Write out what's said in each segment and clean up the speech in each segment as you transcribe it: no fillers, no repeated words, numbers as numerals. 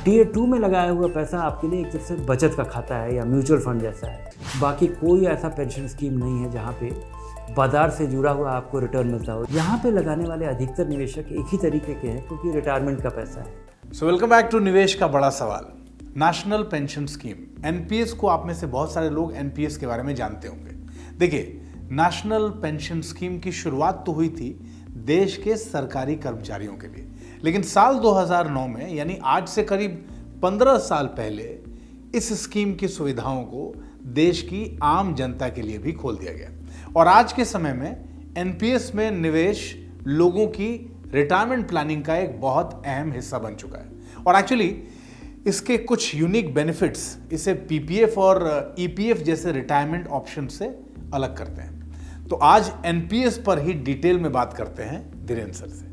Tier 2 में लगाया हुआ पैसा आपके लिए एक तरह से बचत का खाता है या म्यूचुअल फंड जैसा है। बाकी कोई ऐसा पेंशन स्कीम नहीं है जहाँ पे बाजार से जुड़ा हुआ आपको रिटर्न मिलता हो। यहाँ पे लगाने वाले अधिकतर निवेशक एक ही तरीके के हैं क्योंकि रिटायरमेंट का पैसा है। सो वेलकम बैक टू निवेश का बड़ा सवाल। नेशनल पेंशन स्कीम एनपीएस को आप में से बहुत सारे लोग एनपीएस के बारे में जानते होंगे। देखिए, नेशनल पेंशन स्कीम की शुरुआत तो हुई थी देश के सरकारी कर्मचारियों के लिए, लेकिन साल 2009 में यानी आज से करीब 15 साल पहले इस स्कीम की सुविधाओं को देश की आम जनता के लिए भी खोल दिया गया। और आज के समय में एनपीएस में निवेश लोगों की रिटायरमेंट प्लानिंग का एक बहुत अहम हिस्सा बन चुका है। और एक्चुअली इसके कुछ यूनिक बेनिफिट्स इसे पीपीएफ और ईपीएफ जैसे रिटायरमेंट ऑप्शन से अलग करते हैं। तो आज एनपीएस पर ही डिटेल में बात करते हैं धीरेन्द्र सर से।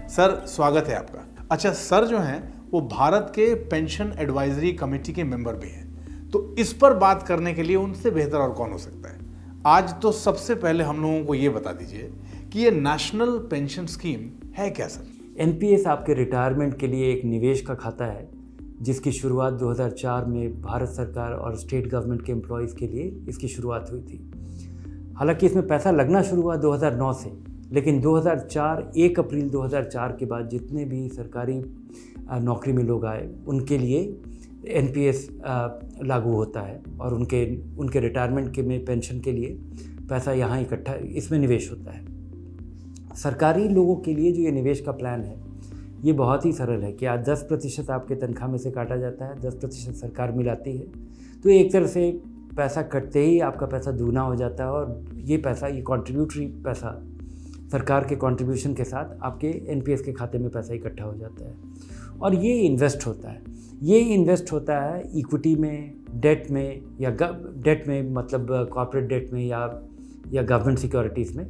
सर, स्वागत है आपका। अच्छा, सर जो हैं वो भारत के पेंशन एडवाइजरी कमेटी के मेंबर भी हैं, तो इस पर बात करने के लिए उनसे बेहतर और कौन हो सकता है। आज तो सबसे पहले हम लोगों को ये बता दीजिए कि ये नेशनल पेंशन स्कीम है क्या सर? एनपीएस आपके रिटायरमेंट के लिए एक निवेश का खाता है जिसकी शुरुआत 2004 में भारत सरकार और स्टेट गवर्नमेंट के एम्प्लॉयज़ के लिए इसकी शुरुआत हुई थी। हालांकि इसमें पैसा लगना शुरू हुआ 2009 से, लेकिन 1 अप्रैल 2004 के बाद जितने भी सरकारी नौकरी में लोग आए उनके लिए एनपीएस लागू होता है और उनके रिटायरमेंट के में पेंशन के लिए पैसा यहाँ इकट्ठा इसमें निवेश होता है। सरकारी लोगों के लिए जो ये निवेश का प्लान है ये बहुत ही सरल है कि आज 10% आपके तनख्वाह में से काटा जाता है, 10% सरकार मिलाती है, तो एक तरह से पैसा कटते ही आपका पैसा दूना हो जाता है और ये कॉन्ट्रीब्यूटरी पैसा सरकार के कंट्रीब्यूशन के साथ आपके एनपीएस के खाते में पैसा इकट्ठा हो जाता है और ये इन्वेस्ट होता है इक्विटी में, डेट में या डेट में मतलब कॉर्पोरेट डेट में या गवर्नमेंट सिक्योरिटीज़ में,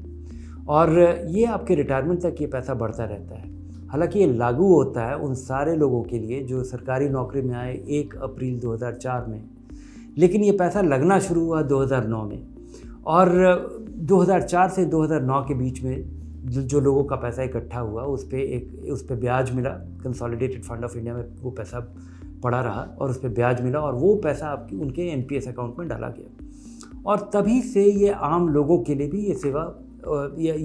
और ये आपके रिटायरमेंट तक ये पैसा बढ़ता रहता है। हालांकि ये लागू होता है उन सारे लोगों के लिए जो सरकारी नौकरी में आए 1 अप्रैल 2004 में, लेकिन ये पैसा लगना शुरू हुआ 2009 में और 2004 से 2009 के बीच में जो लोगों का पैसा इकट्ठा हुआ उस पे ब्याज मिला। कंसोलिडेटेड फंड ऑफ इंडिया में वो पैसा पड़ा रहा और उस पे ब्याज मिला और वो पैसा उनके एनपीएस अकाउंट में डाला गया और तभी से ये आम लोगों के लिए भी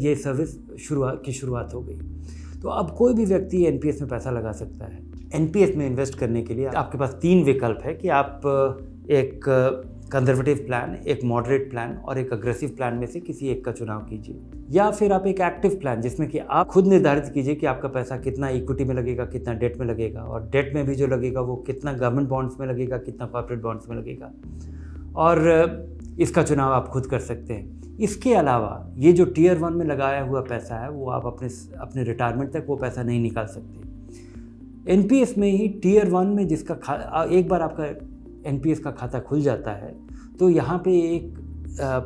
ये सर्विस शुरुआत हो गई। तो अब कोई भी व्यक्ति एनपीएस में पैसा लगा सकता है। एनपीएस में इन्वेस्ट करने के लिए आपके पास 3 विकल्प है कि आप एक कंजर्वेटिव प्लान, एक मॉडरेट प्लान और एक अग्रेसिव प्लान में से किसी एक का चुनाव कीजिए, या फिर आप एक एक्टिव प्लान जिसमें कि आप खुद निर्धारित कीजिए कि आपका पैसा कितना इक्विटी में लगेगा, कितना डेट में लगेगा और डेट में भी जो लगेगा वो कितना गवर्नमेंट बॉन्ड्स में लगेगा, कितना कॉर्पोरेट बॉन्ड्स में लगेगा, और इसका चुनाव आप खुद कर सकते हैं। इसके अलावा ये जो टीयर 1 में लगाया हुआ पैसा है वो आप अपने रिटायरमेंट तक वो पैसा नहीं निकाल सकते। एनपीएस में ही टीयर 1 में जिसका एक बार आपका एनपीएस का खाता खुल जाता है तो यहाँ पे एक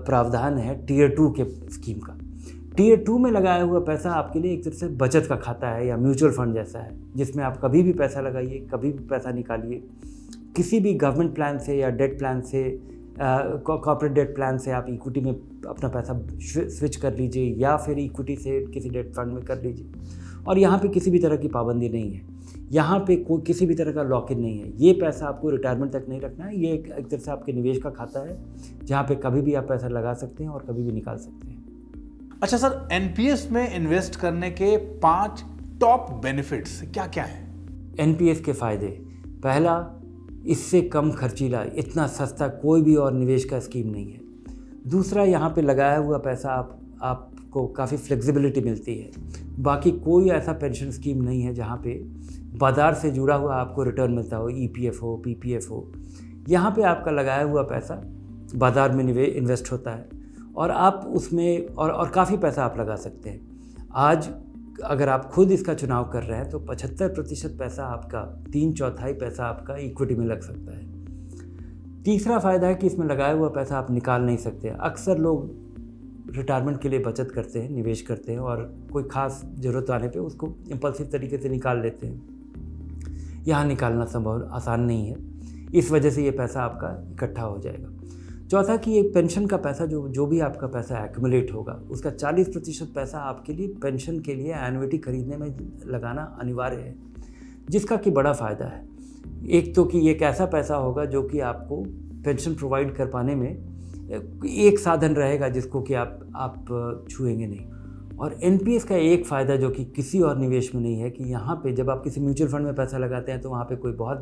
प्रावधान है टीयर 2 के स्कीम का। टीयर 2 में लगाया हुआ पैसा आपके लिए एक तरह से बचत का खाता है या म्यूचुअल फंड जैसा है, जिसमें आप कभी भी पैसा लगाइए, कभी भी पैसा निकालिए। किसी भी गवर्नमेंट प्लान से या डेट प्लान से, कॉर्पोरेट डेट प्लान से आप इक्विटी में अपना पैसा स्विच कर लीजिए या फिर इक्विटी से किसी डेट फंड में कर लीजिए। और यहाँ पे किसी भी तरह की पाबंदी नहीं है, यहाँ पे कोई किसी भी तरह का लॉक इन नहीं है। ये पैसा आपको रिटायरमेंट तक नहीं रखना है, ये एक तरह से आपके निवेश का खाता है जहाँ पे कभी भी आप पैसा लगा सकते हैं और कभी भी निकाल सकते हैं। अच्छा सर, एनपीएस में इन्वेस्ट करने के 5 टॉप बेनिफिट्स क्या क्या हैं? एनपीएस के फ़ायदे: पहला, इससे कम खर्चीला, इतना सस्ता कोई भी और निवेश का स्कीम नहीं है। दूसरा, यहाँ पे लगाया हुआ पैसा आपको काफ़ी फ्लेक्सिबिलिटी मिलती है। बाकी कोई ऐसा पेंशन स्कीम नहीं है जहाँ पे बाज़ार से जुड़ा हुआ आपको रिटर्न मिलता हो, ईपीएफ हो, पीपीएफ हो। यहाँ पे आपका लगाया हुआ पैसा बाज़ार में इन्वेस्ट होता है और आप उसमें और काफ़ी पैसा आप लगा सकते हैं। आज अगर आप खुद इसका चुनाव कर रहे हैं तो 75% पैसा आपका, 3/4 पैसा आपका इक्विटी में लग सकता है। तीसरा फ़ायदा है कि इसमें लगाया हुआ पैसा आप निकाल नहीं सकते। अक्सर लोग रिटायरमेंट के लिए बचत करते हैं, निवेश करते हैं और कोई ख़ास ज़रूरत आने पे उसको इम्पल्सिव तरीके से निकाल लेते हैं। यहाँ निकालना संभव आसान नहीं है, इस वजह से ये पैसा आपका इकट्ठा हो जाएगा। चौथा कि ये पेंशन का पैसा जो भी आपका पैसा एक्यूमुलेट होगा उसका 40% पैसा आपके लिए पेंशन के लिए एन्युइटी खरीदने में लगाना अनिवार्य है, जिसका कि बड़ा फ़ायदा है। एक तो कि एक ऐसा पैसा होगा जो कि आपको पेंशन प्रोवाइड कर पाने में एक साधन रहेगा जिसको कि आप छुएंगे नहीं। और एनपीएस का एक फ़ायदा जो कि किसी और निवेश में नहीं है कि यहाँ पे जब आप किसी म्यूचुअल फंड में पैसा लगाते हैं तो वहाँ पे कोई बहुत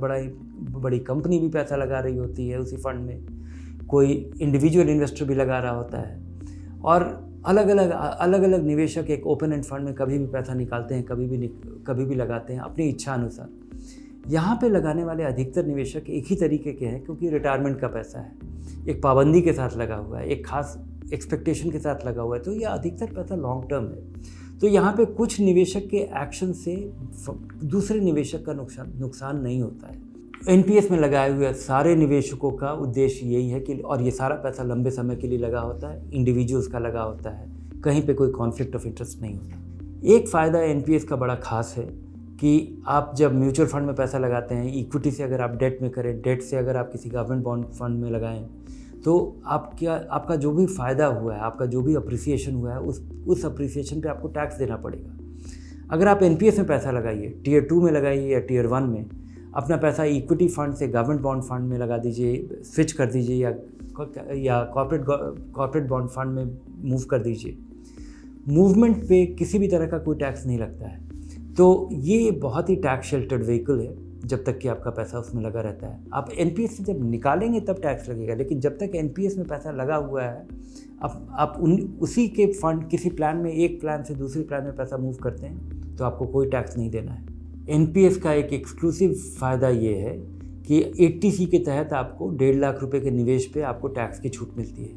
बड़ी कंपनी भी पैसा लगा रही होती है उसी फंड में, कोई इंडिविजुअल इन्वेस्टर भी लगा रहा होता है, और अलग अलग निवेशक एक ओपन एंड फंड में कभी भी पैसा निकालते हैं, कभी भी लगाते हैं अपनी इच्छा अनुसार। यहाँ पे लगाने वाले अधिकतर निवेशक एक ही तरीके के हैं क्योंकि रिटायरमेंट का पैसा है, एक पाबंदी के साथ लगा हुआ है, एक खास एक्सपेक्टेशन के साथ लगा हुआ है, तो यह अधिकतर पैसा लॉन्ग टर्म है। तो यहाँ पे कुछ निवेशक के एक्शन से दूसरे निवेशक का नुकसान नहीं होता है। एनपीएस में लगाए हुए सारे निवेशकों का उद्देश्य यही है कि, और ये सारा पैसा लंबे समय के लिए लगा होता है, इंडिविजुअल्स का लगा होता है, कहीं पे कोई कॉन्फ्लिक्ट ऑफ इंटरेस्ट नहीं होता। एक फ़ायदा एनपीएस का बड़ा खास है कि आप जब म्यूचुअल फंड में पैसा लगाते हैं, इक्विटी से अगर आप डेट में करें, डेट से अगर आप किसी गवर्नमेंट बॉन्ड फंड में लगाएं, तो आपका जो भी फ़ायदा हुआ है, आपका जो भी अप्रिसिएशन हुआ है, उस अप्रिसिएशन पे आपको टैक्स देना पड़ेगा। अगर आप एनपीएस में पैसा लगाइए, टियर 2 में लगाइए या टियर 1 में, अपना पैसा इक्विटी फंड से गवर्नमेंट बॉन्ड फंड में लगा दीजिए, स्विच कर दीजिए, या कॉर्पोरेट बॉन्ड फंड में मूव कर दीजिए, मूवमेंट पे किसी भी तरह का कोई टैक्स नहीं लगता है। तो ये बहुत ही टैक्स शेल्टर्ड व्हीकल है जब तक कि आपका पैसा उसमें लगा रहता है। आप एनपीएस से जब निकालेंगे तब टैक्स लगेगा, लेकिन जब तक एनपीएस में पैसा लगा हुआ है, आप उसी के फंड किसी प्लान में, एक प्लान से दूसरे प्लान में पैसा मूव करते हैं तो आपको कोई टैक्स नहीं देना है। एनपीएस का एक एक्सक्लूसिव फ़ायदा ये है कि 80C के तहत आपको 1.5 लाख रुपए के निवेश पे आपको टैक्स की छूट मिलती है,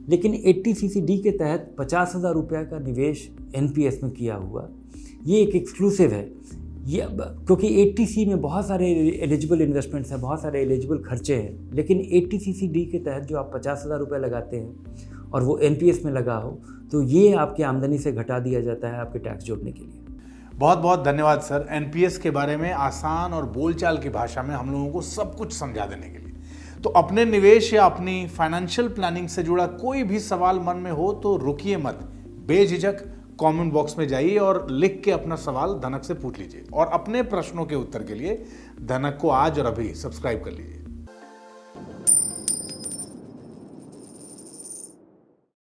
लेकिन 80CCD के तहत 50,000 रुपये का निवेश एनपीएस में किया हुआ ये एक एक्सक्लूसिव है। ये क्योंकि 80C में बहुत सारे एलिजिबल इन्वेस्टमेंट्स हैं, बहुत सारे एलिजिबल खर्चे हैं, लेकिन 80CCD के तहत जो आप 50,000 रुपये लगाते हैं और वो एनपीएस में लगा हो तो ये आपकी आमदनी से घटा दिया जाता है आपके टैक्स जोड़ने के लिए। बहुत बहुत धन्यवाद सर, एनपीएस के बारे में आसान और बोलचाल की भाषा में हम लोगों को सब कुछ समझा देने के लिए। तो अपने निवेश या अपनी फाइनेंशियल प्लानिंग से जुड़ा कोई भी सवाल मन में हो तो रुकिए मत, बेझिझक कमेंट बॉक्स में जाइए और लिख के अपना सवाल धनक से पूछ लीजिए, और अपने प्रश्नों के उत्तर के लिए धनक को आज और अभी सब्सक्राइब कर लीजिए।